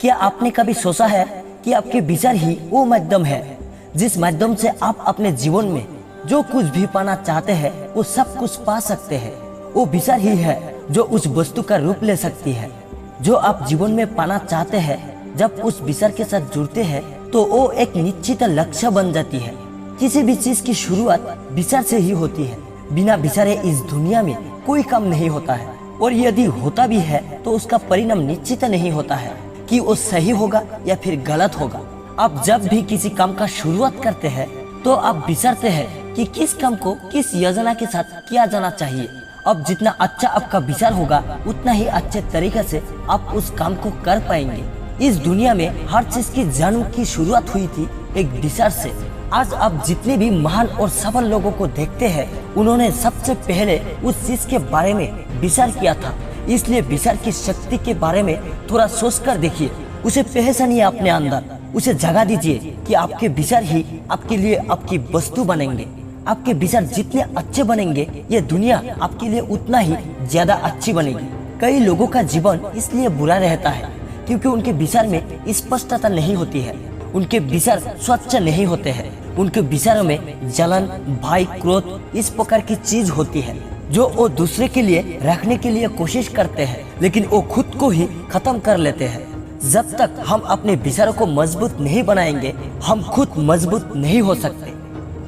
क्या आपने कभी सोचा है कि आपके विचार ही वो माध्यम है जिस माध्यम से आप अपने जीवन में जो कुछ भी पाना चाहते हैं वो सब कुछ पा सकते हैं। वो विचार ही है जो उस वस्तु का रूप ले सकती है जो आप जीवन में पाना चाहते हैं। जब उस विचार के साथ जुड़ते हैं तो वो एक निश्चित लक्ष्य बन जाती है। किसी भी चीज की शुरुआत विचार से ही होती है। बिना विचारे इस दुनिया में कोई काम नहीं होता है, और यदि होता भी है तो उसका परिणाम निश्चित नहीं होता है कि वो सही होगा या फिर गलत होगा। आप जब भी किसी काम का शुरुआत करते हैं तो आप विचारते हैं कि किस काम को किस योजना के साथ किया जाना चाहिए। अब जितना अच्छा आपका विचार होगा उतना ही अच्छे तरीके से आप उस काम को कर पाएंगे। इस दुनिया में हर चीज की जन्म की शुरुआत हुई थी एक विचार से। आज आप जितने भी महान और सफल लोगों को देखते हैं उन्होंने सबसे पहले उस चीज के बारे में विचार किया था। इसलिए विचार की शक्ति के बारे में थोड़ा सोच कर देखिए, उसे पहचानिए अपने अंदर, उसे जगा दीजिए कि आपके विचार ही आपके लिए आपकी वस्तु बनेंगे। आपके विचार जितने अच्छे बनेंगे ये दुनिया आपके लिए उतना ही ज्यादा अच्छी बनेगी। कई लोगों का जीवन इसलिए बुरा रहता है क्योंकि उनके विचार में स्पष्टता नहीं होती है, उनके विचार स्वच्छ नहीं होते हैं। उनके विचारों में जलन, भय, क्रोध इस प्रकार की चीज होती है जो वो दूसरे के लिए रखने के लिए कोशिश करते हैं, लेकिन वो खुद को ही खत्म कर लेते हैं। जब तक हम अपने विचारों को मजबूत नहीं बनाएंगे हम खुद मजबूत नहीं हो सकते।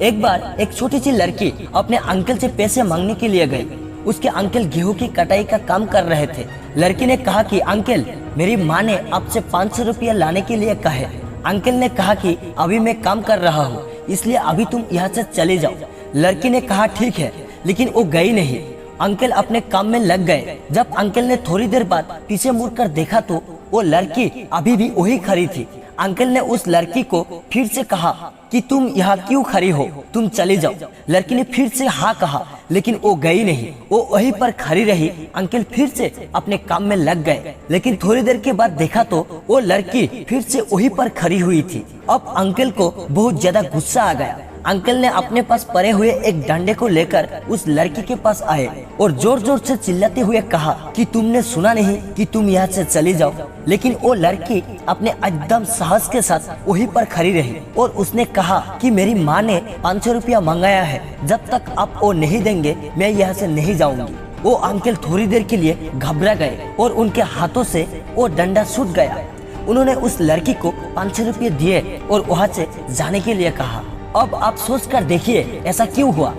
एक बार एक छोटी सी लड़की अपने अंकल से पैसे मांगने के लिए गई। उसके अंकल गेहूं की कटाई का काम कर रहे थे। लड़की ने कहा कि अंकल, मेरी माँ ने आपसे 500 रुपया लाने के लिए कहे। अंकल ने कहा कि अभी मैं काम कर रहा हूँ इसलिए अभी तुम यहाँ से चले जाओ। लड़की ने कहा ठीक है, लेकिन वो गई नहीं। अंकल अपने काम में लग गए। जब अंकल ने थोड़ी देर बाद पीछे मुड़कर देखा तो वो लड़की अभी भी वही खड़ी थी। अंकल ने उस लड़की को फिर से कहा कि तुम यहाँ क्यों खड़ी हो, तुम चले जाओ। लड़की ने फिर से हाँ कहा, लेकिन वो गई नहीं, वो वहीं पर खड़ी रही। अंकल फिर से अपने काम में लग गए, लेकिन थोड़ी देर के बाद देखा तो वो लड़की फिर से वहीं पर खड़ी हुई थी। अब अंकल को बहुत ज्यादा गुस्सा आ गया। अंकल ने अपने पास पड़े हुए एक डंडे को लेकर उस लड़की के पास आए और जोर जोर से चिल्लाते हुए कहा कि तुमने सुना नहीं कि तुम यहाँ से चली जाओ। लेकिन वो लड़की अपने एकदम साहस के साथ वहीं पर खड़ी रही और उसने कहा कि मेरी माँ ने 500 रुपया मंगाया है, जब तक आप वो नहीं देंगे मैं यहाँ से नहीं जाऊंगी। वो अंकल थोड़ी देर के लिए घबरा गए और उनके हाथों से वो डंडा छूट गया। उन्होंने उस लड़की को 500 रुपये दिए और वहाँ से जाने के लिए कहा। अब आप सोच कर देखिए ऐसा क्यों हुआ।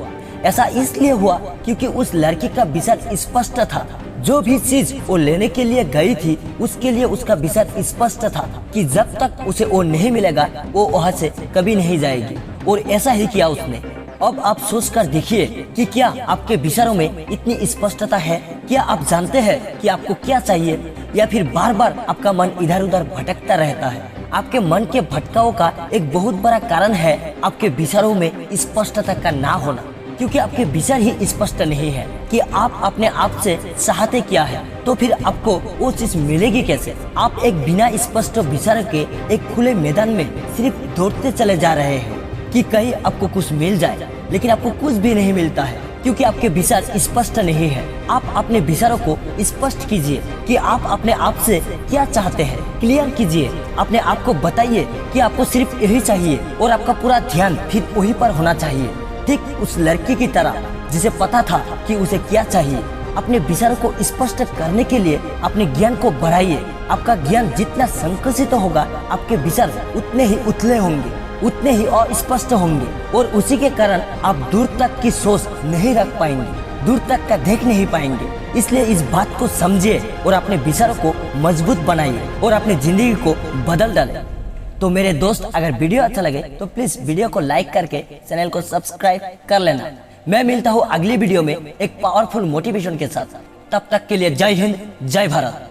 ऐसा इसलिए हुआ क्योंकि उस लड़की का विचार स्पष्ट था। जो भी चीज वो लेने के लिए गई थी उसके लिए उसका विचार स्पष्ट था कि जब तक उसे वो नहीं मिलेगा वो वहाँ से कभी नहीं जाएगी, और ऐसा ही किया उसने। अब आप सोच कर देखिए कि क्या आपके विचारों में इतनी स्पष्टता है? क्या आप जानते हैं कि आपको क्या चाहिए, या फिर बार बार आपका मन इधर उधर भटकता रहता है? आपके मन के भटकाव का एक बहुत बड़ा कारण है आपके विचारों में स्पष्टता का ना होना, क्योंकि आपके विचार ही स्पष्ट नहीं है कि आप अपने आप से चाहते क्या है, तो फिर आपको वो चीज मिलेगी कैसे? आप एक बिना स्पष्ट विचार के एक खुले मैदान में सिर्फ दौड़ते चले जा रहे हैं कि कहीं आपको कुछ मिल जाए, लेकिन आपको कुछ भी नहीं मिलता है क्योंकि आपके विचार स्पष्ट नहीं है। आप अपने विचारों को स्पष्ट कीजिए कि आप अपने आप से क्या चाहते हैं। क्लियर कीजिए, अपने आप को बताइए कि आपको सिर्फ यही चाहिए और आपका पूरा ध्यान फिर वही पर होना चाहिए। ठीक उस लड़की की तरह जिसे पता था कि उसे क्या चाहिए। अपने विचारों को स्पष्ट करने के लिए अपने ज्ञान को बढ़ाइए। आपका ज्ञान जितना संकुचित होगा आपके विचार उतने ही उथले होंगे, उतने ही अस्पष्ट होंगे, और उसी के कारण आप दूर तक की सोच नहीं रख पाएंगे, दूर तक का देख नहीं पाएंगे। इसलिए इस बात को समझिए और अपने विचारों को मजबूत बनाइए और अपनी जिंदगी को बदल डालें। तो मेरे दोस्त, अगर वीडियो अच्छा लगे तो प्लीज वीडियो को लाइक करके चैनल को सब्सक्राइब कर लेना। मैं मिलता हूँ अगली वीडियो में एक पावरफुल मोटिवेशन के साथ। तब तक के लिए जय हिंद, जय भारत।